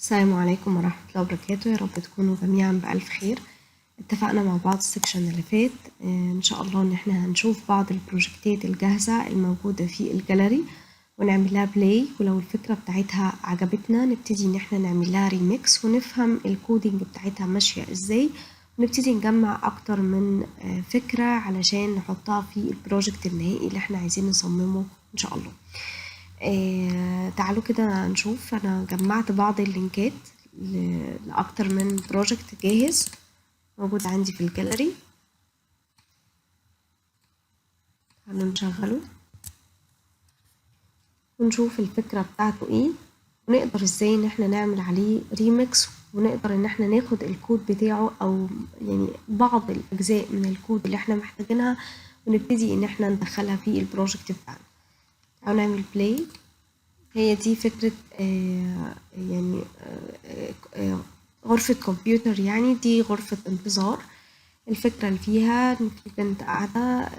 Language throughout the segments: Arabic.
السلام عليكم ورحمة الله وبركاته. يا رب تكونوا جميعا بألف خير. اتفقنا مع بعض السكشن اللي فات ان شاء الله ان احنا هنشوف بعض البروجكتات الجاهزة الموجودة في الجاليري ونعمل لها بلاي، ولو الفكرة بتاعتها عجبتنا نبتدي ان احنا نعمل لها ريميكس ونفهم الكودينج بتاعتها ماشية ازاي، ونبتدي نجمع اكتر من فكرة علشان نحطها في البروجكت النهائي اللي احنا عايزين نصممه ان شاء الله. تعالوا كده نشوف. انا جمعت بعض اللينكات لاكتر من بروجكت جاهز موجود عندي في الجاليري. تعالوا نشغله ونشوف الفكرة بتاعته ايه، ونقدر ازاي ان احنا نعمل عليه ريميكس، ونقدر ان احنا ناخد الكود بتاعه او يعني بعض الاجزاء من الكود اللي احنا محتاجينها ونبتدي ان احنا ندخلها في البروجكت بتاعنا. تعالوا نعمل بلاي. هي دي فكرة يعني غرفة كمبيوتر، يعني دي غرفة انتظار. الفكرة اللي فيها ان في بنت قاعدة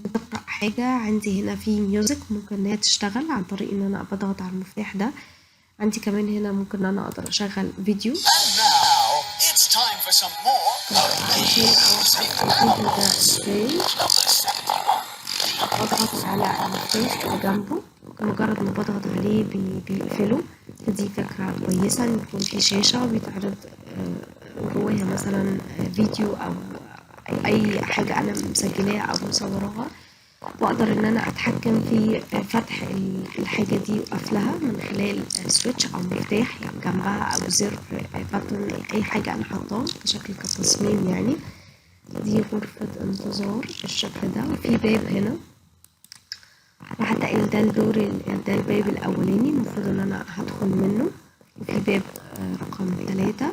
بتقرأ حاجة. عندي هنا في ميوزك ممكن ان هي تشتغل عن طريق ان انا بضغط على المفتاح ده. عندي كمان هنا ممكن ان انا اقدر اشغل فيديو. علشان اوقف الفيديو ده ازاي بضغط على المفتاح اللي جنبه، مجرد ما بضغط عليه بيقفله. فدي فكرة كويسة ان يكون في شاشة وبيتعرض جواها مثلا فيديو او اي حاجة انا مسجلاها او مصوراها، واقدر ان انا اتحكم في فتح الحاجة دي وقفلها من خلال سويتش او مفتاح جنبها او زر باتن، اي حاجة انا حطاه بشكل كتصميم. يعني دي غرفة انتظار بالشكل ده، وفي باب هنا، وحتى ان ده ده الباب الاولاني المفروض ان انا هدخل منه، وفي باب رقم 3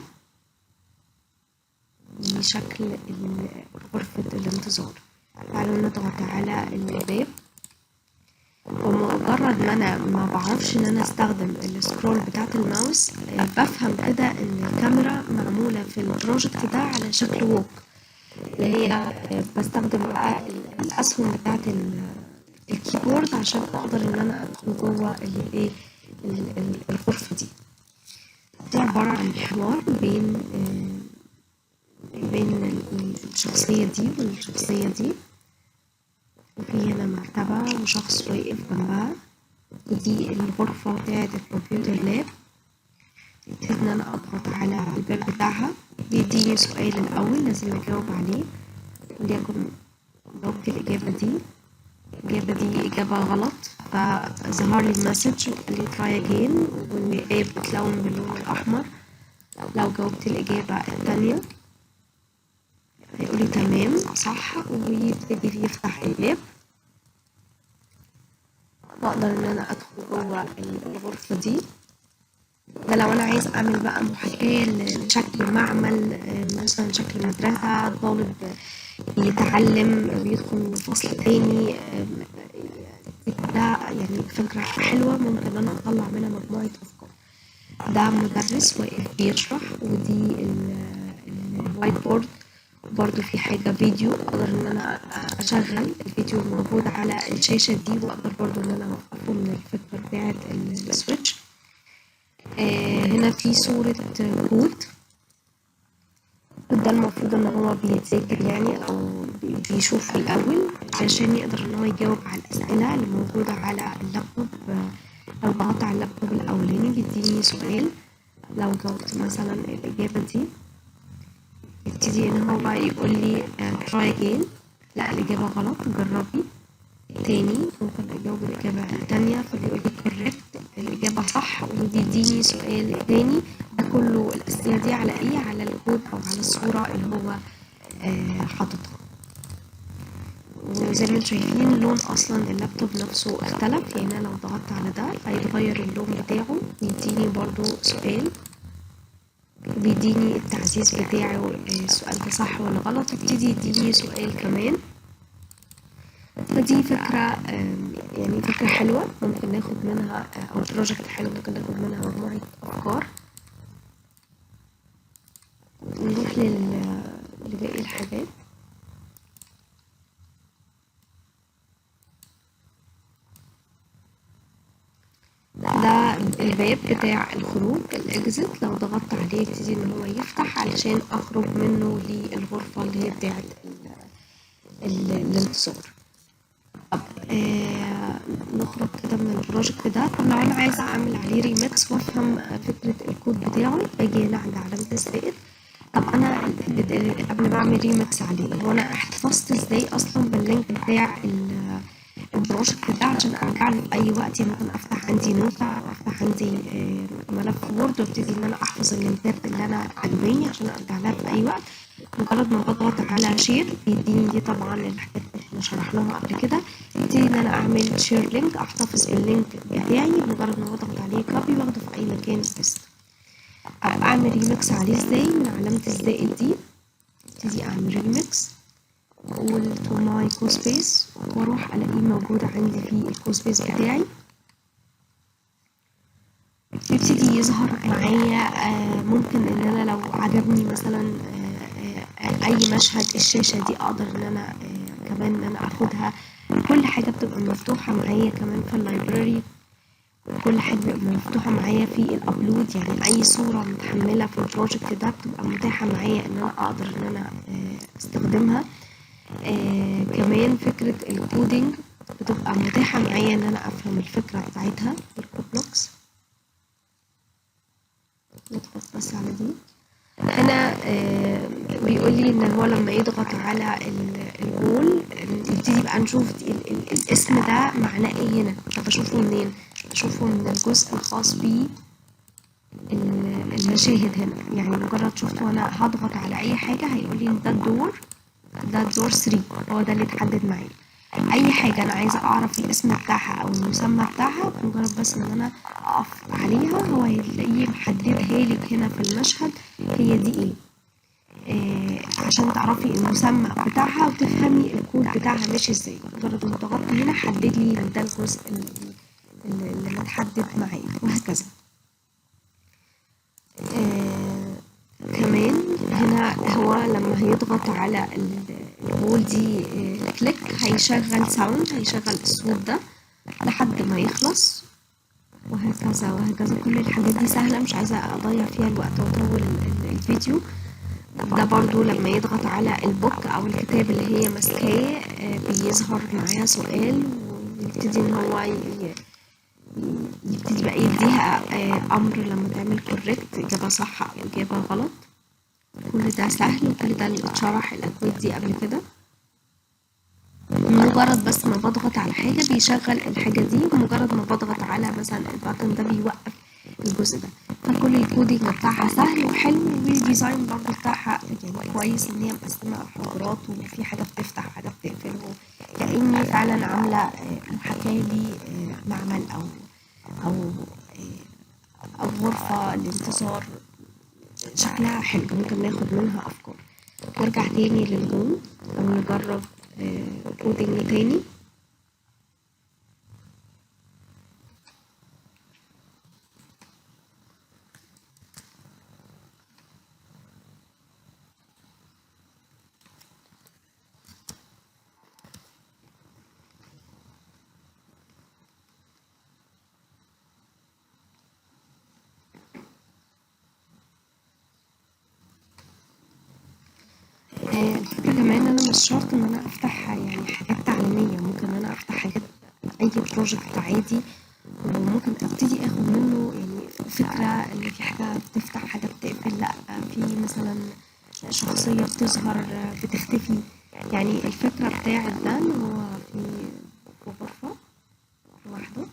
بشكل غرفة الانتظار. تعالوا نضغط على الباب، ومجرد ما انا ما بعرفش ان انا استخدم السكرول بتاعت الماوس بفهم كده ان الكاميرا معمولة في البروجكت ده على شكل ووك، اللي هي بستخدم بقى الاسهم بتاعت الكيبورد عشان اقدر ان انا ادخل جوه الايه الغرفة دي. دي عبارة عن حوار بين الشخصية دي والشخصية دي، وفي هنا مكتبة وشخص واقف جنبها، ودي الغرفة بتاعت الكمبيوتر لاب. ان انا اضغط على الباب بتاعها، بيديني سؤال الاول لازم اجاوب عليه، وليكن جاوبت الاجابة دي، الإجابة دي إجابة غلط، فظهر لي المسج وقال لي try again، والباب بتلون باللون الأحمر. لو جاوبت الإجابة التانية هيقول لي تمام صح، ويبتدي يفتح الباب، بقدر إن أنا أدخل جوه الغرفة دي. ده لو أنا عايز أعمل بقى محاكاة لشكل معمل، مثلا شكل مدرسة، طالب بيتعلم بيدخل فصل تاني، ده يعني فكرة حلوة ممكن ان انا اطلع منها مجموعة افكار. ده مدرس واقف بيشرح، ودي الوايت بورد، برضو في حاجة فيديو اقدر ان انا اشغل الفيديو الموجود على الشاشة دي، واقدر برضو ان انا اوقفه من الفكرة بتاعت السويتش. هنا في صورة كود، ده المفروض ان هو بيتذاكر يعني او بيشوف الاول عشان يقدر ان هو يجاوب على الاسئله اللي موجوده على اللابتوب. لو ضغطت على اللابتوب الاولاني بيديني سؤال، لو جاوبت مثلا الاجابه دي يبتدي ان هو بقى يقول لي try again، لا الاجابه غلط جربي تاني. ممكن اجاوب الاجابه التانية فبيقول لي correct الاجابه صح، وبيديني سؤال تاني. ده كله الاسئله دي على ايه؟ على الكود او على الصوره اللي هو حاططها. وزي ما انتم شايفين اللون اصلا اللابتوب نفسه اختلف، يعني انا لو ضغطت على ده هيتغير اللون بتاعه، يديني برضو سؤال، بيديني التعزيز بتاعه السؤال ده صح ولا غلط، يبتدي يديني سؤال كمان. فدي فكرة يعني فكرة حلوة ممكن ناخد منها، أو بروجكت حلو ممكن ناخد منها مجموعة أفكار. نروح لباقي الحاجات. ده الباب بتاع الخروج الاكزit، لو ضغطت عليه يبتدي ان هو يفتح علشان اخرج منه للغرفة اللي هي بتاعت الانتصار. طب نخرج كده من البروجكت ده. طب لو انا عايزة اعمل عليه ريميكس وافهم فكرة الكود بتاعه، باجي هنا عند علامة الزائد. طب انا قبل ما اعمل ريميكس عليه، هو انا احتفظت ازاي اصلا باللينك بتاع البروجكت ده عشان ارجع له في اي وقت؟ يعني ممكن افتح عندي نوتة او افتح عندي ملف وورد وابتدي ان انا احفظ اللينكات اللي انا عجباني عشان ارجع لها في اي وقت. مجرد ما بضغط على شير بيديني دي طبعا الحاجات اللي احنا شرحناها قبل كده. ابتدي ان انا اعمل شير لينك، احتفظ باللينك بتاعي مجرد ما بضغط عليه كوبي واخده في اي مكان بيست. اعمل ريميكس عليه ازاي؟ من علامة الزائد دي ابتدي اعمل ريميكس، اقول تو ماي كوسبيس واروح الاقيه موجود عندي في الكوسبيس بتاعي. يبتدي يظهر معايا ممكن ان انا لو عجبني مثلا اي مشهد الشاشة دي اقدر ان انا كمان ان انا اخدها. كل حاجة بتبقى مفتوحة معايا كمان في اللايبراري، كل حاجة بتبقى مفتوحة معايا في الابلود. يعني اي صورة متحملة في البروجكت ده بتبقى متاحة معايا ان انا اقدر ان انا استخدمها. كمان فكرة الكودينج بتبقى متاحة معايا ان انا افهم الفكرة بتاعتها. الكود بلوكس نضغط بس على دي. هنا بيقول لي ان هو لما يضغط على الوول نبتدي بقى نشوف الاسم ده معناه ايه هنا. طب اشوفه منين؟ اشوفه من الجزء الخاص بيه المشاهد هنا. يعني مجرد شفته انا هضغط على اي حاجة هيقول لي ده الدور، ده الدور 3، هو ده اللي اتحدد معايا. اي حاجة انا عايزة اعرف الاسم بتاعها او المسمى بتاعها مجرد بس ان انا اقف عليها هو هيلاقيه محددها لك هنا في المشهد هي دي ايه. عشان تعرفي المسمى بتاعها وتفهمي الكود بتاعها ماشي ازاي. مجرد ما ضغطت هنا حدد لي ده الجزء اللي متحدد معايا وهكذا. كمان هنا هو لما هيضغط على الوول دي كليك هيشغل ساوند، هيشغل الصوت ده لحد ما يخلص وهكذا وهكذا. كل الحاجات دي سهلة مش عايزة اضيع فيها الوقت واطول الفيديو. ده برضو لما يضغط على البوك او الكتاب اللي هي ماسكاه بيظهر معاها سؤال ويبتدي ان هو يبتدي بقى يديها امر لما تعمل كوريكت اجابة صح او اجابة غلط. كل ده سهل وكل ده اللي اتشرح الاكواد دي قبل كده. مجرد بس ما بضغط على حاجة بيشغل الحاجة دي، ومجرد ما بضغط على مثلا الباتن ده بيوقف الجزء ده. فكل الكودينج بتاعها سهل وحلو، والديزاين برضه بتاعها يعني كويس ان هي مقسمة حجرات وفي حاجة بتفتح وحاجة بتقفل، كأني فعلا عاملة محاكاة لمعمل او او غرفة لانتصار. شكلها حلو، ممكن ناخد منها افكار. نرجع تاني للهوم او نجرب كودينج تاني. الفكرة كمان انا مش شرط ان انا افتح يعني حاجات تعليمية، ممكن ان انا افتح حاجات اي بروجكت عادي وممكن ابتدي اخد منه يعني فكرة ان في حاجة بتفتح حاجة بتقفل، لا في مثلا شخصية بتظهر بتختفي. يعني الفكرة بتاعت ده ان هو في غرفة لوحده،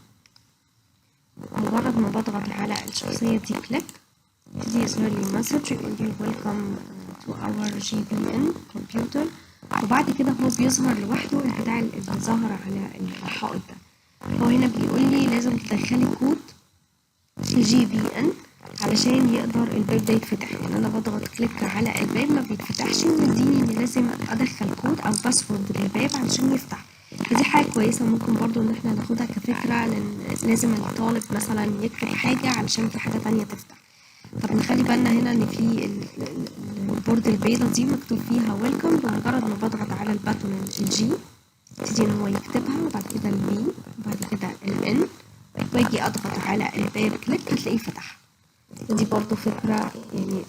مجرد ما بضغط على الشخصية دي كليك يبتدي يظهر لي مسج يقول لي ويلكم تو اور GBN كمبيوتر، وبعد كده هو بيظهر لوحده البتاع اللي ظاهر على الحائط ده. هو هنا بيقول لي لازم تدخلي كود GBN علشان يقدر الباب ده يتفتح. يعني انا بضغط كليك على الباب ما بيتفتحش ومديني ان لازم ادخل كود او باسورد للباب علشان يفتح. فدي حاجة كويسة ممكن برضو ان احنا ناخدها كفكرة، لان لازم الطالب مثلا يكتب حاجة علشان في حاجة تانية تفتح. طب نخلي بالنا هنا ان في البورد البيضة دي مكتوب فيها ويلكم، بمجرد ما بضغط على الباتون الجي يبتدي ان هو يكتبها، وبعد كده البي وبعد كده الان واجي اضغط على الباب كليك هتلاقيه فتح. دي برضو فكرة يعني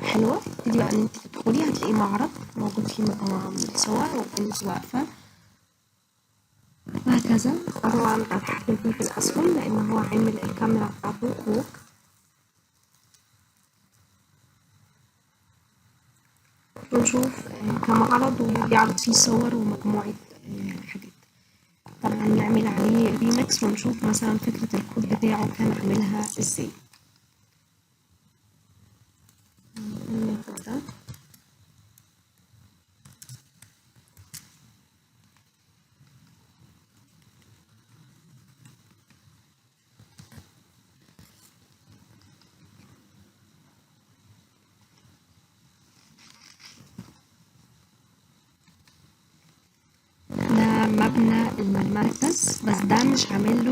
حلوة. تبتدي بقى ان انت تدخلي هتلاقي معرض موجود فيه مجموعة من الصور وانت واقفة وهكذا. طبعا هتحكم فيه في الاسفل لان هو عامل الكاميرا بتاعته فوق. ونشوف كمعرض وبيعرض فيه صور ومجموعة حاجات. طبعا نعمل عليه ريميكس ونشوف مثلا فكرة الكود بتاعه كان عاملها ازاي. ده مبنى المركز، بس ده مش عامل له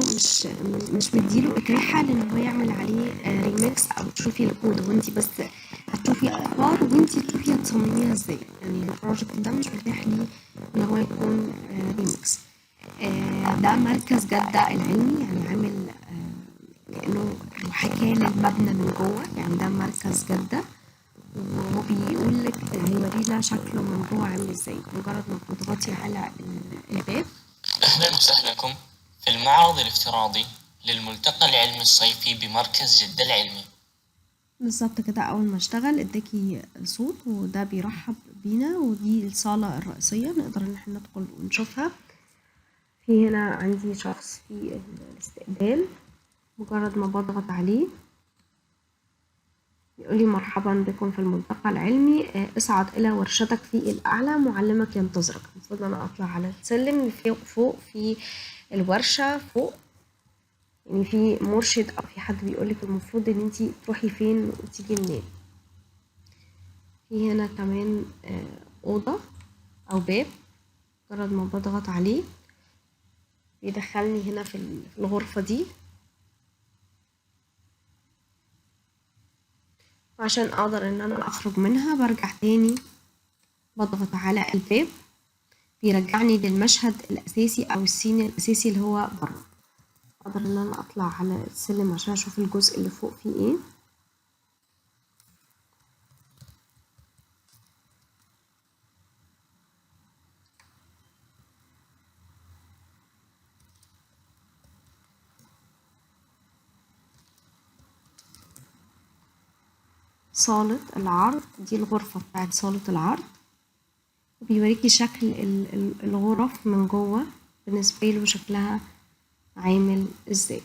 مش مديله اتاحه لان هو يعمل عليه ريميكس او تشوفي الكود، وانت بس هتشوفي افكار وانت تشوفي هتصمميها ازاي. يعني البروجكت ده مش متاح ليه ان هو يكون ريميكس. ده مركز جدة العلمي، يعني عامل كأنه محاكاة للمبنى من جوه. يعني ده مركز جدة وبيقول لك هيورينا شكله من جوه عامل ازاي. مجرد ما بتضغطي على الباب. أهلا وسهلكم في المعرض الافتراضي للملتقى العلمي الصيفي بمركز جدة العلمي. بالظبط كده، أول ما اشتغل اداكي صوت وده بيرحب بينا، ودي الصالة الرئيسية نقدر ان احنا ندخل ونشوفها. في هنا عندي شخص في الاستقبال، مجرد ما بضغط عليه يقولي مرحبا بكم في الملتقى العلمي، اصعد إلى ورشتك في الأعلى، معلمك ينتظرك. المفروض أنا أطلع على السلم فوق في الورشة فوق، يعني في مرشد أو في حد بيقولك المفروض إن انتي تروحي فين وتيجي منين. في هنا كمان أوضة أو باب، مجرد ما بضغط عليه بيدخلني هنا في الغرفة دي. وعشان أقدر إن أنا أخرج منها برجع تاني بضغط على الباب، بيرجعني للمشهد الأساسي أو السين الأساسي اللي هو بره. أقدر إن أنا أطلع على السلم عشان أشوف الجزء اللي فوق فيه إيه. صالة العرض، دي الغرفة بتاعت صالة العرض، وبيوريكي شكل الغرف من جوه بالنسبة له شكلها عامل ازاي.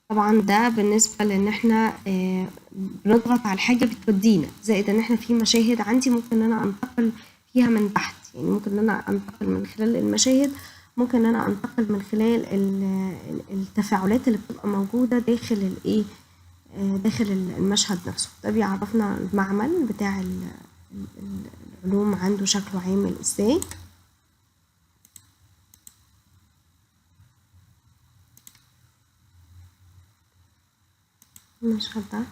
طبعا ده بالنسبة لان احنا بنضغط على الحاجة بتودينا، زائد ان احنا في مشاهد عندي ممكن ان انا انتقل فيها من تحت. يعني ممكن ان انا انتقل من خلال المشاهد، ممكن ان انا انتقل من خلال التفاعلات اللي بتبقى موجودة داخل الايه، داخل المشهد نفسه. ده بيعرفنا المعمل بتاع العلوم عنده شكله عامل ازاي. المشهد ده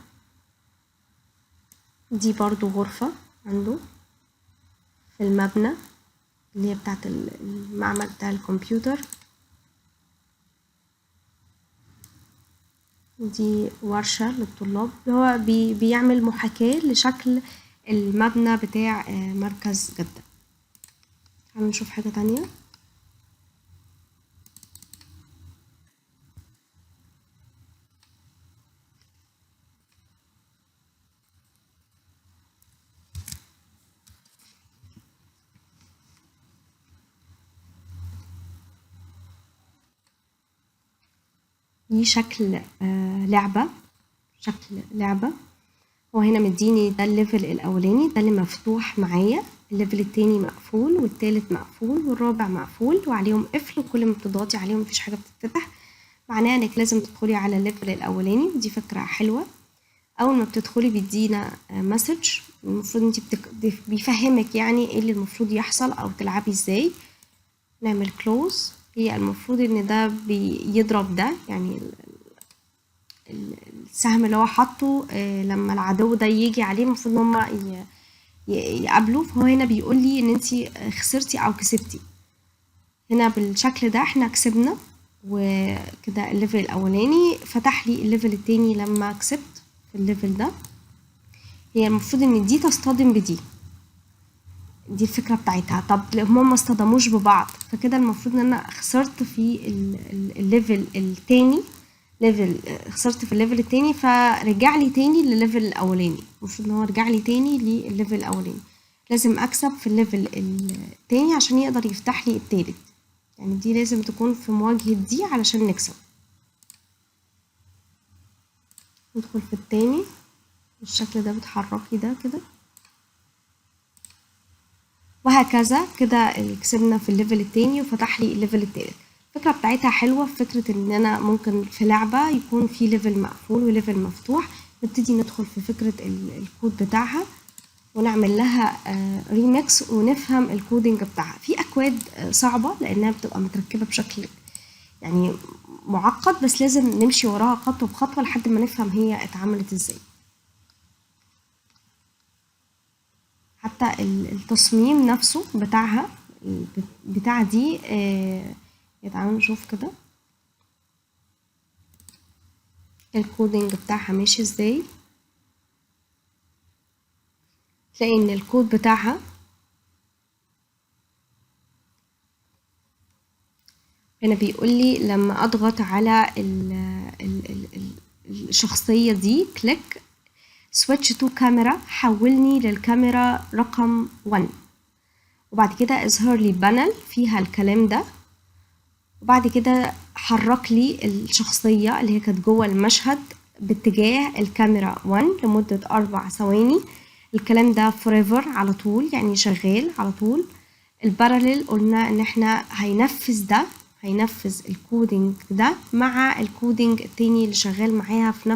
دي برضو غرفة عنده في المبنى اللي هي بتاعت المعمل بتاع الكمبيوتر. دي ورشة للطلاب، هو بيعمل محاكاة لشكل المبنى بتاع مركز جدة. تعالوا نشوف حاجة تانية. دي شكل لعبة، شكل لعبة. هو هنا مديني ده الليفل الأولاني، ده اللي مفتوح معايا، الليفل التاني مقفول والتالت مقفول والرابع مقفول وعليهم قفل، وكل ما بتضغطي عليهم مفيش حاجة بتتفتح، معناها انك لازم تدخلي على الليفل الأولاني. ودي فكرة حلوة. أول ما بتدخلي بيدينا مسج، المفروض انتي بيفهمك يعني ايه اللي المفروض يحصل أو تلعبي ازاي. نعمل كلوز. هي المفروض ان ده بيضرب ده، يعني السهم اللي هو حاطه لما العدو ده يجي عليه المفروض ان هما يقابلوه. فهو هنا بيقول لي ان انتي خسرتي او كسبتي. هنا بالشكل ده احنا كسبنا وكده الليفل الاولاني فتح لي الليفل التاني لما كسبت في الليفل ده. هي المفروض ان دي تصطدم بدي، دي الفكرة بتاعتها. طب هما ما اصطدموش ببعض، فكده المفروض ان انا خسرت في الليفل التاني، خسرت في الليفل التاني، فرجع لي تاني للليفل الاولاني. المفروض ان هو رجع لي تاني للليفل الاولاني. لازم اكسب في الليفل التاني عشان يقدر يفتح لي التالت، يعني دي لازم تكون في مواجهة دي علشان نكسب. ندخل في التاني بالشكل ده، بتحركي ده كده، وهكذا كده كسبنا في الليفل التاني وفتح لي الليفل التالت. الفكرة بتاعتها حلوة، فكرة ان انا ممكن في لعبة يكون في ليفل مقفول وليفل مفتوح، نبتدي ندخل في فكرة الكود بتاعها ونعمل لها ريميكس ونفهم الكودينج بتاعها. في اكواد صعبة لانها بتبقى متركبة بشكل يعني معقد، بس لازم نمشي وراها خطوة بخطوة لحد ما نفهم هي اتعملت ازاي. حتى التصميم نفسه بتاعها بتاع دي تعالوا نشوف كده الكودينج بتاعها ماشي ازاي. تلاقي ان الكود بتاعها هنا بيقول لي لما اضغط على الشخصية دي كليك سويتش تو كاميرا، حولني للكاميرا رقم 1، وبعد كده اظهر لي بانل فيها الكلام ده، وبعد كده حرك لي الشخصية اللي هي كانت جوه المشهد باتجاه الكاميرا 1 لمدة 4 ثواني. الكلام ده forever على طول، يعني شغال على طول. الباراليل قلنا ان احنا هينفذ الكودينج ده مع الكودينج التاني اللي شغال معاها في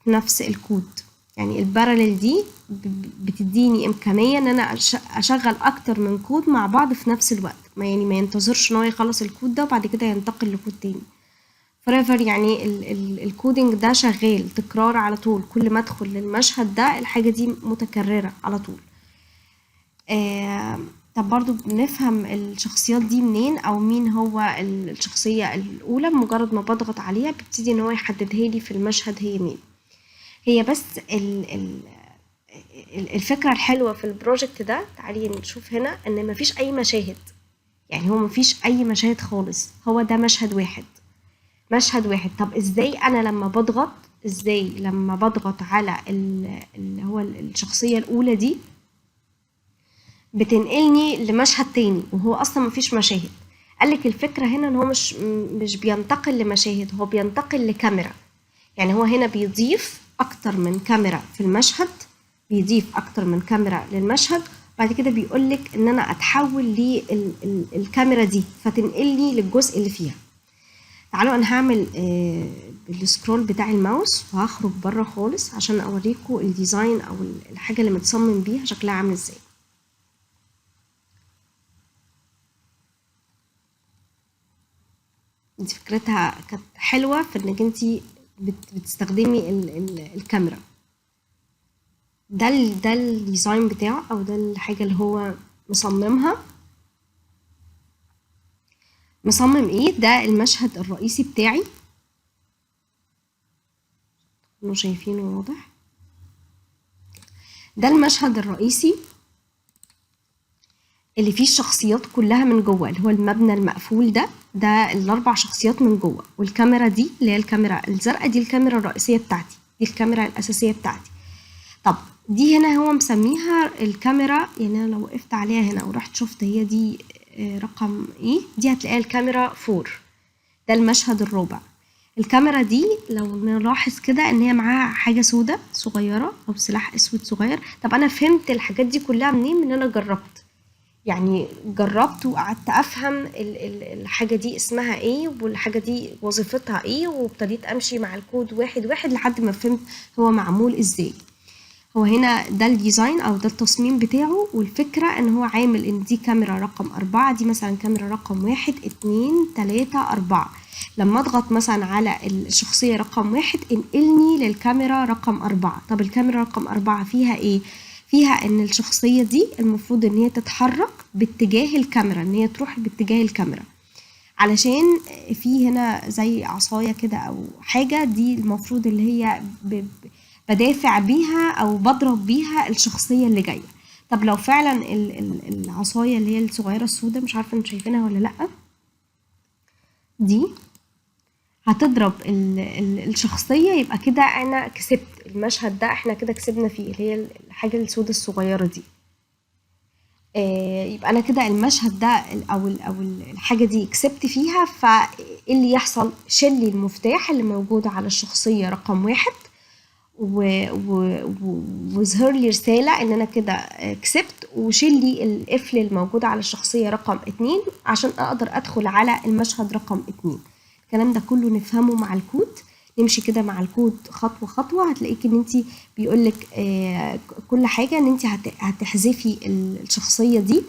نفس الكود. يعني الباراليل دي بتديني امكانيه ان انا اشغل اكتر من كود مع بعض في نفس الوقت، ما ينتظرش ان هو يخلص الكود ده وبعد كده ينتقل لكود تاني. forever يعني الكودينج ده شغال تكرار على طول، كل ما ادخل للمشهد ده الحاجه دي متكرره على طول. طب برضو بنفهم الشخصيات دي منين او مين هو الشخصيه الاولى؟ مجرد ما بضغط عليها بيبتدي ان هو يحددها لي في المشهد هي مين. هي بس الفكرة الحلوة في البروجكت ده، تعالي نشوف هنا ان مفيش اي مشاهد، يعني هو مفيش اي مشاهد خالص، هو ده مشهد واحد. طب ازاي انا لما بضغط على اللي هو الشخصية الاولى دي بتنقلني لمشهد تاني وهو اصلا مفيش مشاهد؟ قالك الفكرة هنا ان هو مش بينتقل لمشاهد، هو بينتقل لكاميرا. يعني هو هنا بيضيف اكتر من كاميرا في المشهد، بيضيف اكتر من كاميرا للمشهد، بعد كده بيقولك ان انا اتحول للكاميرا دي فتنقلني للجزء اللي فيها. تعالوا انا هعمل بالسكرول بتاع الماوس وهخرج بره خالص عشان اوريكم الديزاين او الحاجه اللي متصمم بيها شكلها عامل ازاي. دي فكرتها كانت حلوه في انك انتي بتستخدمي الكاميرا. ده الديزاين بتاعه او ده الحاجه اللي هو مصممها. مصمم ايه؟ ده المشهد الرئيسي بتاعي، انتوا شايفينه واضح. ده المشهد الرئيسي اللي فيه الشخصيات كلها من جوه، اللي هو المبنى المقفول ده الاربع شخصيات من جوه، والكاميرا دي اللي هي الكاميرا الزرقاء دي الكاميرا الرئيسيه بتاعتي، دي الكاميرا الاساسيه بتاعتي. طب دي هنا هو مسميها الكاميرا، يعني انا لو وقفت عليها هنا ورحت شفت هي دي رقم ايه، دي هتلاقيها الكاميرا 4. ده المشهد الرابع. الكاميرا دي لو نلاحظ كده ان هي معاها حاجه سودة صغيره او سلاح اسود صغير. طب انا فهمت الحاجات دي كلها منين؟ من انا جربت وقعدت افهم الحاجه دي اسمها ايه والحاجه دي وظيفتها ايه، وابتديت امشي مع الكود واحد واحد لحد ما فهمت هو معمول ازاي. هو هنا ده الديزاين او ده التصميم بتاعه، والفكرة ان هو عامل ان دي كاميرا رقم 4، دي مثلا كاميرا رقم 1 2 3 4. لما اضغط مثلا على الشخصية رقم 1 انقلني للكاميرا رقم 4. طب الكاميرا رقم 4 فيها ايه؟ فيها ان الشخصية دي المفروض ان هي تتحرك باتجاه الكاميرا، ان هي تروح باتجاه الكاميرا. علشان في هنا زي عصاية كده او حاجة، دي المفروض اللي هي بدافع بيها او بضرب بيها الشخصية اللي جاية. طب لو فعلا العصاية اللي هي الصغيرة السوداء، مش عارفة انتوا شايفينها ولا لأ، دي هتضرب الشخصية، يبقى كده انا كسبت المشهد ده، احنا كده كسبنا فيه اللي هي الحاجة السوداء الصغيرة دي. يبقى انا كده المشهد ده او الحاجة دي كسبت فيها. فايه اللي يحصل؟ شيلي المفتاح اللي موجود على الشخصية رقم 1 وظهر لي رسالة ان انا كده كسبت، وشيلي القفل الموجود على الشخصية رقم 2 عشان اقدر ادخل على المشهد رقم 2. الكلام ده كله نفهمه مع الكود، نمشي كده مع الكود خطوة خطوة. هتلاقيك ان انت بيقولك كل حاجة ان انت هتحذفي الشخصية دي،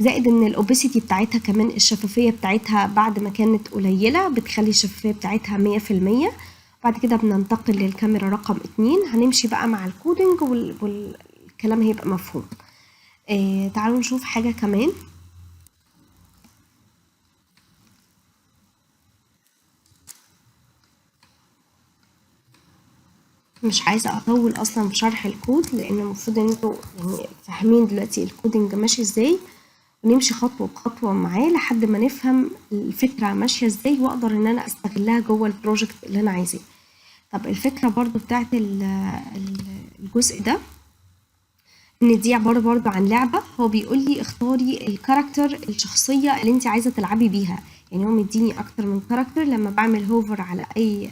زائد ان الاوبسيتي بتاعتها كمان الشفافية بتاعتها بعد ما كانت قليلة بتخلي الشفافية بتاعتها 100%. بعد كده بننتقل للكاميرا رقم 2، هنمشي بقى مع الكودينج والكلام هيبقى مفهوم. تعالوا نشوف حاجة كمان. مش عايزة اطول اصلا في شرح الكود، لان المفروض ان انتوا يعني فاهمين دلوقتي الكودينج ماشي ازاي، ونمشي خطوة بخطوة معاه لحد ما نفهم الفكرة ماشية ازاي واقدر ان انا استغلها جوه البروجكت اللي انا عايزاه. طب الفكرة برضو بتاعت الجزء ده ان دي عبارة برضو عن لعبة. هو بيقول لي اختاري الكاركتر الشخصية اللي انت عايزة تلعبي بيها، يعني هو مديني اكتر من كاركتر. لما بعمل هوفر على اي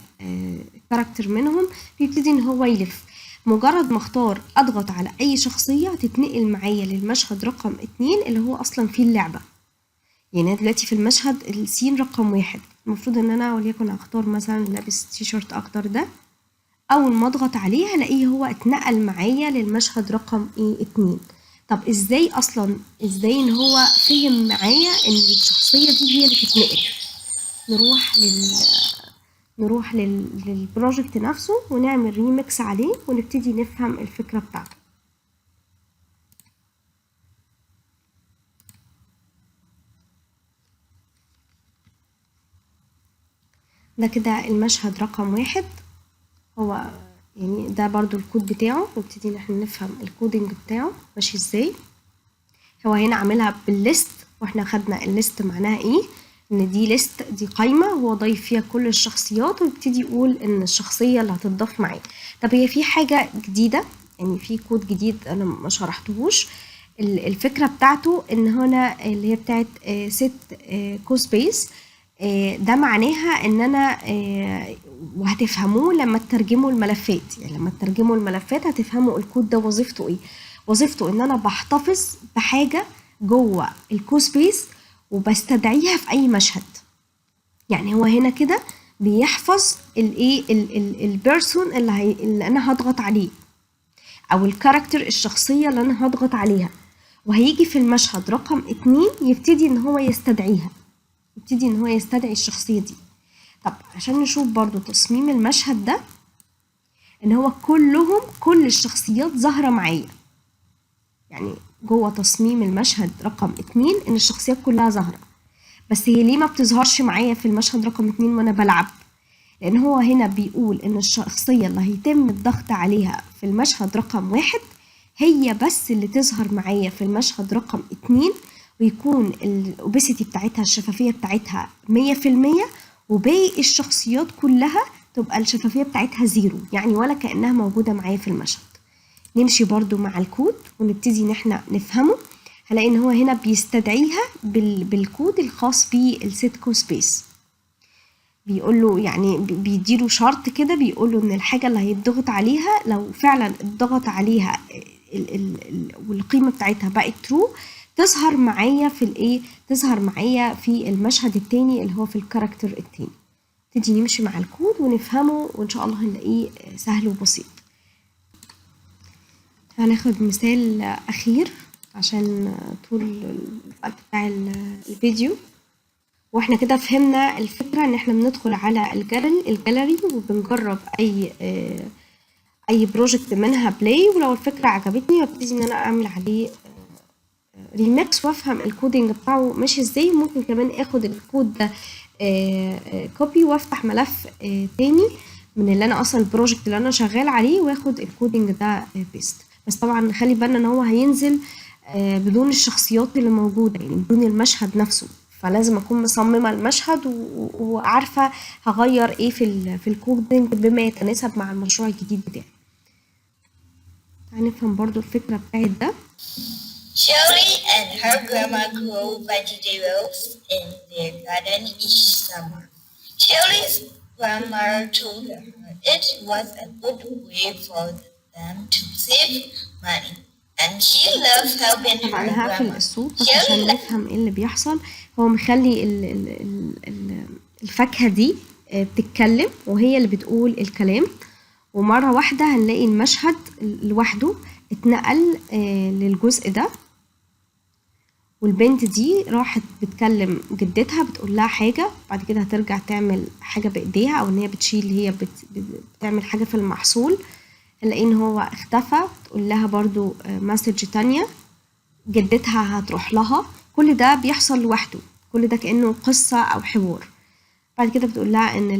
كاركتر منهم بيبتدي ان هو يلف. مجرد ما اختار اضغط على اي شخصية هتتنقل معايا للمشهد رقم 2 اللي هو اصلا فيه اللعبة. يعني انا دلوقتي في المشهد السين رقم 1، المفروض ان انا وليكن هختار مثلا لابس تيشيرت اخضر ده. اول ما اضغط عليه هلاقيه هو اتنقل معايا للمشهد رقم 2. طب ازاي اصلا، ازاي ان هو فهم معايا ان الشخصية دي هي اللي تتنقل؟ نروح للبروجكت نفسه ونعمل ريميكس عليه ونبتدي نفهم الفكرة بتاعته. ده كده المشهد رقم 1. هو يعني ده برضو الكود بتاعه، نبتدي ان احنا نفهم الكودينج بتاعه ماشي ازاي. هو هنا عاملها بالليست، واحنا خدنا الليست معناها ايه، ان دي ليست، دي قايمة هو ضايف فيها كل الشخصيات ويبتدي يقول ان الشخصية اللي هتضاف معاه. طب هي في حاجة جديدة، يعني في كود جديد انا ما شرحتهوش. الفكرة بتاعته ان هنا اللي هي بتاعت set كوسبيس، ده معناها ان انا وهتفهموه لما تترجموا الملفات. يعني لما تترجموا الملفات هتفهموا الكود ده وظيفته ايه. وظيفته ان انا بحتفظ بحاجة جوه الكوسبيس وبستدعيها في اي مشهد. يعني هو هنا كده بيحفظ الايه البيرسون اللي انا هضغط عليه، او الكاركتر الشخصية اللي انا هضغط عليها، وهيجي في المشهد رقم 2 يبتدي ان هو يستدعيها، يبتدي ان هو يستدعي الشخصية دي. طب عشان نشوف برضو تصميم المشهد ده، ان هو كل الشخصيات ظاهرة معايا. يعني جوه تصميم المشهد رقم 2 ان الشخصيات كلها ظاهرة، بس هي ليه ما بتظهرش معايا في المشهد رقم 2 وانا بلعب؟ لان هو هنا بيقول ان الشخصية اللي هيتم الضغط عليها في المشهد رقم 1 هي بس اللي تظهر معايا في المشهد رقم 2، ويكون الاوبسيتي بتاعتها الشفافية بتاعتها 100%، وباقي الشخصيات كلها تبقى الشفافية بتاعتها 0، يعني ولا كأنها موجودة معايا في المشهد. نمشي برضو مع الكود ونبتدي ان احنا نفهمه. هلاقي ان هو هنا بيستدعيها بالكود الخاص بالسيت كوسبيس. بيقول له يعني بيديله شرط كده، بيقول له ان الحاجة اللي هيتضغط عليها لو فعلا اتضغط عليها والقيمة بتاعتها بقت ترو تظهر معايا في الايه، تظهر معايا في المشهد التاني اللي هو في الكاركتر التاني. نبتدي نمشي مع الكود ونفهمه وان شاء الله هنلاقيه سهل وبسيط. هناخد مثال اخير عشان طول الوقت بتاع الفيديو. واحنا كده فهمنا الفكرة ان احنا بندخل على الجاليري وبنجرب اي بروجكت منها بلاي، ولو الفكرة عجبتني ببتدي ان انا اعمل عليه ريميكس وافهم الكودينج بتاعه ماشي ازاي. ممكن كمان اخد الكود ده كوبي وافتح ملف تاني من اللي انا اصلا البروجكت اللي انا شغال عليه واخد الكودينج ده بيست. بس طبعا نخلي بالنا ان هو هينزل بدون الشخصيات اللي موجودة، يعني بدون المشهد نفسه، فلازم اكون مصممة المشهد وعارفة هغير ايه في الكودينج بما يتناسب مع المشروع الجديد بتاعي. تعالي نفهم برضو الفكرة بتاعت ده. Shirley and her grandma grow vegetables in their garden each summer. Shirley's grandma told her it was a good way for them to save money, and she loved helping طبعا her هقفل grandma. الصوت بس عشان نفهم ايه اللي بيحصل. هو مخلي الفاكهة دي بتتكلم وهي اللي بتقول الكلام، ومرة واحدة هنلاقي المشهد لوحده اتنقل للجزء ده، والبنت دي راحت بتكلم جدتها بتقول لها حاجة، بعد كده هترجع تعمل حاجة بإيديها أو إن هي بتشيل، هي بتعمل حاجة في المحصول. هنلاقي إن هو اختفى، تقول لها برضو مسج تانية، جدتها هتروح لها. كل ده بيحصل لوحده، كل ده كأنه قصة أو حوار. بعد كده بتقول لها إن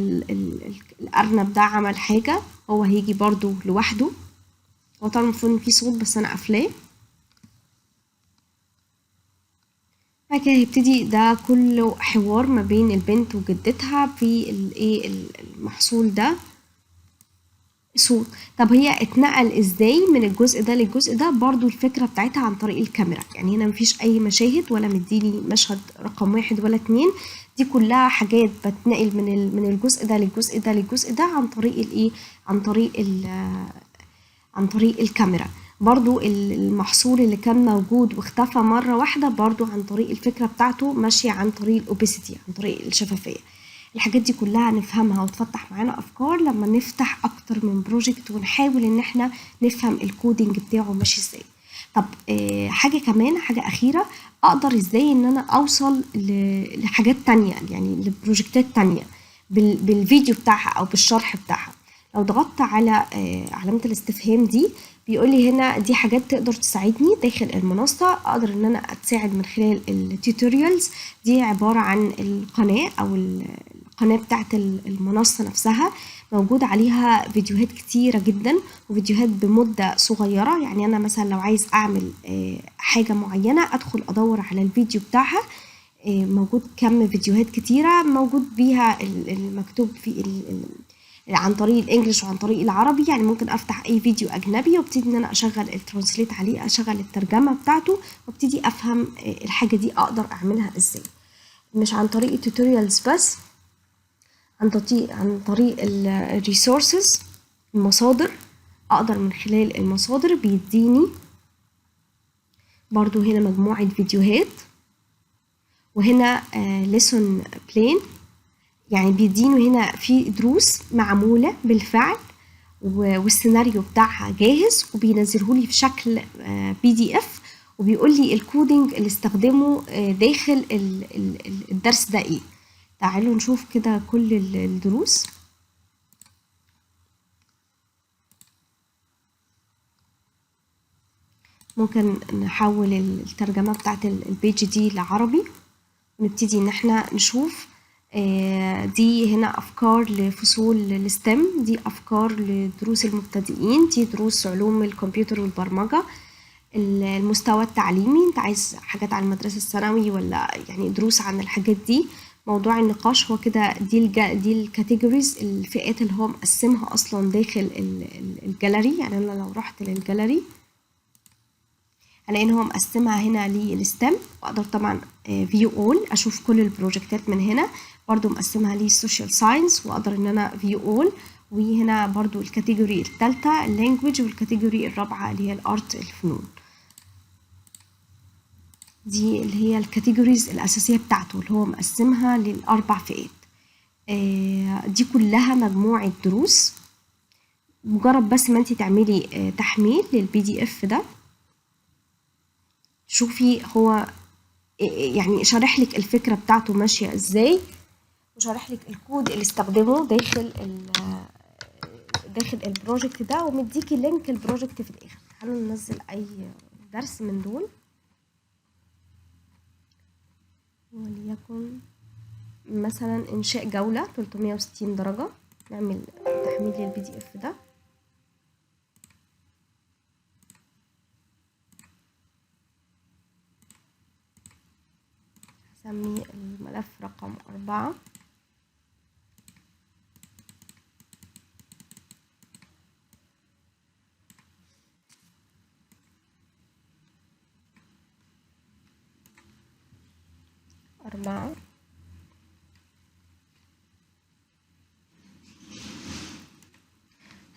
الأرنب ده عمل حاجة، هو هيجي برضو لوحده. هو طبعا المفروض إن في صوت بس أنا قافلاه. بعد كده هيبتدي ده كله حوار ما بين البنت وجدتها في المحصول ده صوت. طب هي اتنقل ازاي من الجزء ده للجزء ده؟ برضو الفكرة بتاعتها عن طريق الكاميرا، يعني هنا مفيش اي مشاهد ولا مديني مشهد رقم 1 ولا 2، دي كلها حاجات بتنقل من الجزء ده للجزء ده للجزء ده عن طريق عن طريق الكاميرا. برضو المحصول اللي كان موجود واختفى مرة واحدة برضو عن طريق الفكرة بتاعته ماشية عن طريق الأوبيسيتي، عن طريق الشفافية. الحاجات دي كلها نفهمها وتفتح معانا أفكار لما نفتح أكتر من بروجكت ونحاول إن احنا نفهم الكودينج بتاعه ماشي ازاي. طب حاجة كمان، حاجة أخيرة، أقدر ازاي إن أنا أوصل لحاجات تانية، يعني لبروجكتات تانية بالفيديو بتاعها أو بالشرح بتاعها. لو ضغطت على علامة الاستفهام دي بيقول لي هنا دي حاجات تقدر تساعدني داخل المنصة، اقدر ان انا اتساعد من خلال التيوتوريالز دي. عبارة عن القناة او القناة بتاعت المنصة نفسها، موجود عليها فيديوهات كتيرة جدا وفيديوهات بمدة صغيرة. يعني انا مثلا لو عايز اعمل حاجة معينة ادخل ادور على الفيديو بتاعها، موجود كم فيديوهات كتيرة موجود بيها المكتوب في عن طريق الانجليش وعن طريق العربي. يعني ممكن افتح اي فيديو اجنبي وابتدي ان انا اشغل الترانسليت عليه، اشغل الترجمه بتاعته وابتدي افهم الحاجه دي اقدر اعملها ازاي. مش عن طريق التوتوريالز بس، عن طريق الريسورسز، المصادر. اقدر من خلال المصادر بيديني برضو هنا مجموعه فيديوهات، وهنا ليسون بلين، يعني بيدينه هنا في دروس معمولة بالفعل والسيناريو بتاعها جاهز وبينزلهولي في شكل PDF، وبيقول لي الكودينج اللي استخدمه داخل الدرس ده ايه. تعالوا نشوف كده كل الدروس. ممكن نحول الترجمة بتاعت البيج دي لعربي ونبتدي ان احنا نشوف. دي هنا أفكار لفصول الستم، دي أفكار لدروس المبتدئين، دي دروس علوم الكمبيوتر والبرمجة. المستوى التعليمي، انت عايز حاجات عن المدرسة الثانوي ولا يعني دروس عن الحاجات دي. موضوع النقاش هو كده دي الكاتيجوريز، الفئات اللي هو مقسمها أصلا داخل الجاليري. يعني أنا لو رحت للجاليري هلاقي ان هو مقسمها هنا للستم، واقدر طبعا فيو اول اشوف كل البروجكتات من هنا. برضو مقسمها للسوشيال ساينس واقدر ان انا فيو اول. وهنا برضو الكاتيجوري الثالثه اللانجويج، والكاتيجوري الرابعه اللي هي الارت الفنون. دي اللي هي الكاتيجوريز الاساسيه بتاعته اللي هو مقسمها للاربع فئات. دي كلها مجموعه دروس، مجرد بس ما انت تعملي تحميل للPDF ده. شوفي هو يعني شارح لك الفكرة بتاعته ماشية ازاي، وشارح لك الكود اللي استخدمه داخل البروجكت ده، ومديكي لينك البروجكت في الاخر. تعالوا ننزل اي درس من دول. وليكن مثلا إنشاء جولة 360 درجة. نعمل تحميل للPDF ده. هسمي الملف رقم 4.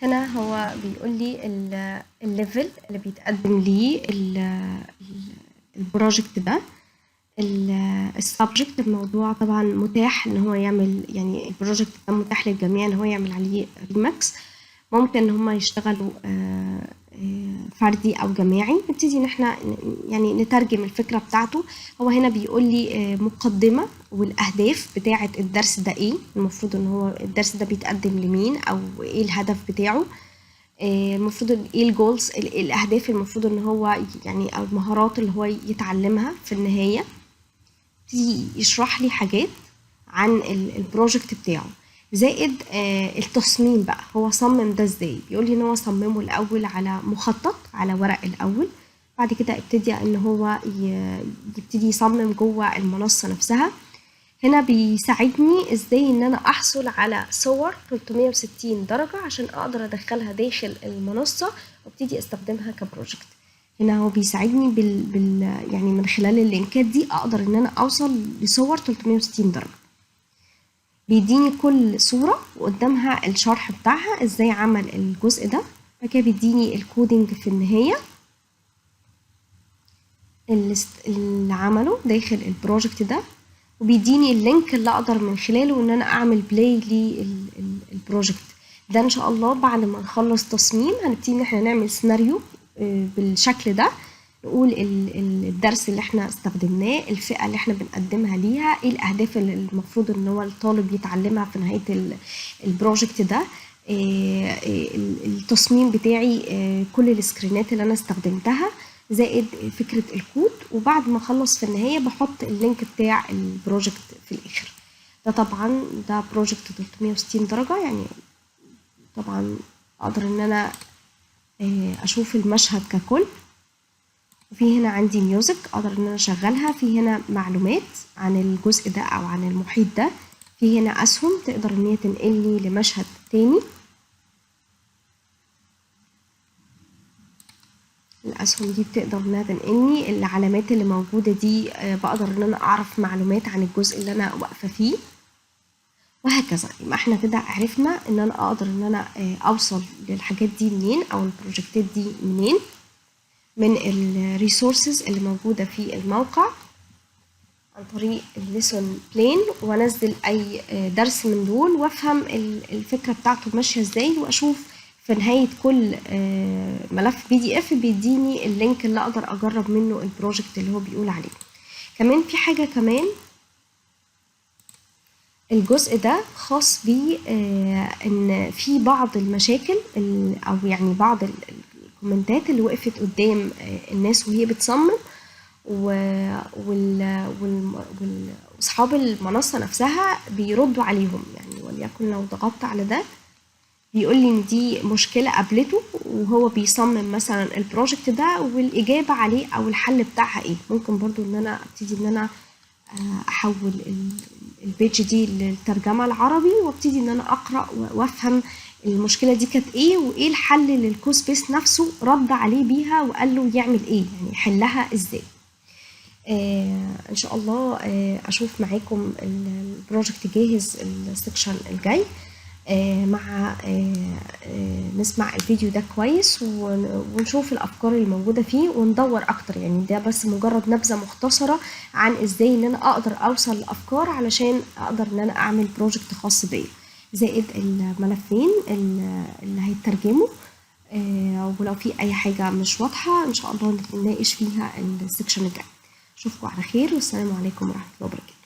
هنا هو بيقول لي الليفل اللي بيتقدم ليه البروجكت ده. السبجكت، الموضوع طبعا متاح ان هو يعمل، يعني البروجكت ده متاح للجميع ان هو يعمل عليه ريماكس. ممكن ان هم يشتغلوا فردي او جماعي. نبتدي ان احنا يعني نترجم الفكرة بتاعته. هو هنا بيقول لي مقدمة والاهداف بتاعة الدرس ده ايه، المفروض ان هو الدرس ده بيتقدم لمين او ايه الهدف بتاعه، المفروض ايه الجولز، الاهداف المفروض ان هو يعني او المهارات اللي هو يتعلمها في النهاية. يشرح لي حاجات عن البروجكت بتاعه، زائد التصميم بقى. هو صمم ده ازاي؟ بيقول لي ان هو صممه الاول على مخطط، على ورق الاول. بعد كده ابتدى ان هو يبتدي يصمم جوه المنصة نفسها. هنا بيساعدني ازاي ان انا احصل على صور 360 درجة عشان اقدر ادخلها داخل المنصة وابتدي استخدمها كبروجكت. هنا هو بيساعدني يعني من خلال اللينكات دي اقدر ان انا اوصل لصور 360 درجة. بيديني كل صورة وقدامها الشرح بتاعها ازاي عمل الجزء ده. بعد كده بيديني الكودينج في النهاية اللي عمله داخل البروجكت ده، وبيديني اللينك اللي اقدر من خلاله ان انا اعمل بلاي للبروجكت ده. ان شاء الله بعد ما نخلص تصميم هنبتدي ان احنا نعمل سيناريو بالشكل ده، نقول الدرس اللي احنا استخدمناه، الفئة اللي احنا بنقدمها ليها، ايه الاهداف اللي المفروض ان هو الطالب يتعلمها في نهاية البروجكت ده، التصميم بتاعي، كل السكرينات اللي انا استخدمتها، زائد فكرة الكود. وبعد ما اخلص في النهاية بحط اللينك بتاع البروجكت في الاخر. ده طبعا ده بروجكت 360 درجة، يعني طبعا اقدر ان انا اشوف المشهد ككل. وفي هنا عندي ميوزك اقدر ان انا اشغلها. في هنا معلومات عن الجزء ده او عن المحيط ده. في هنا اسهم تقدر ان هي تنقلني لمشهد تاني. الاسهم دي بتقدر انها تنقلني. العلامات اللي موجودة دي بقدر ان انا اعرف معلومات عن الجزء اللي انا واقفة فيه، وهكذا. يبقى احنا كده عرفنا ان انا اقدر ان انا اوصل للحاجات دي منين او البروجكتات دي منين، من الريسورسز اللي موجودة في الموقع عن طريق الليسون بلين، وانزل اي درس من دول وافهم الفكرة بتاعته ماشية ازاي، واشوف في نهاية كل ملف PDF بيديني اللينك اللي اقدر اجرب منه البروجكت اللي هو بيقول عليه. كمان في حاجة كمان، الجزء ده خاص بيه ان في بعض المشاكل او يعني بعض الكومنتات اللي وقفت قدام الناس وهي بتصمم، واصحاب المنصة نفسها بيردوا عليهم. يعني وليكن لو ضغطت على ده بيقول لي ان دي مشكلة قابلته وهو بيصمم مثلا البروجكت ده، والاجابة عليه او الحل بتاعها ايه. ممكن برضو ان انا ابتدي ان انا احول البيج دي للترجمة العربي، وابتدي ان انا اقرأ وافهم المشكلة دي كانت ايه، وايه الحل اللي الكود بيس نفسه رد عليه بيها وقال له يعمل ايه، يعني يحلها ازاي. ان شاء الله اشوف معاكم البروجكت جاهز السكشن الجاي، مع نسمع الفيديو ده كويس ونشوف الافكار اللي موجوده فيه وندور اكتر. يعني ده بس مجرد نبذه مختصره عن ازاي ان انا اقدر اوصل لافكار علشان اقدر ان انا اعمل بروجكت خاص بيا، زائد الملفين اللي هيترجموا. ولو في اي حاجه مش واضحه ان شاء الله نتناقش فيها السكشن الجاي. اشوفكم على خير، والسلام عليكم ورحمه الله وبركاته.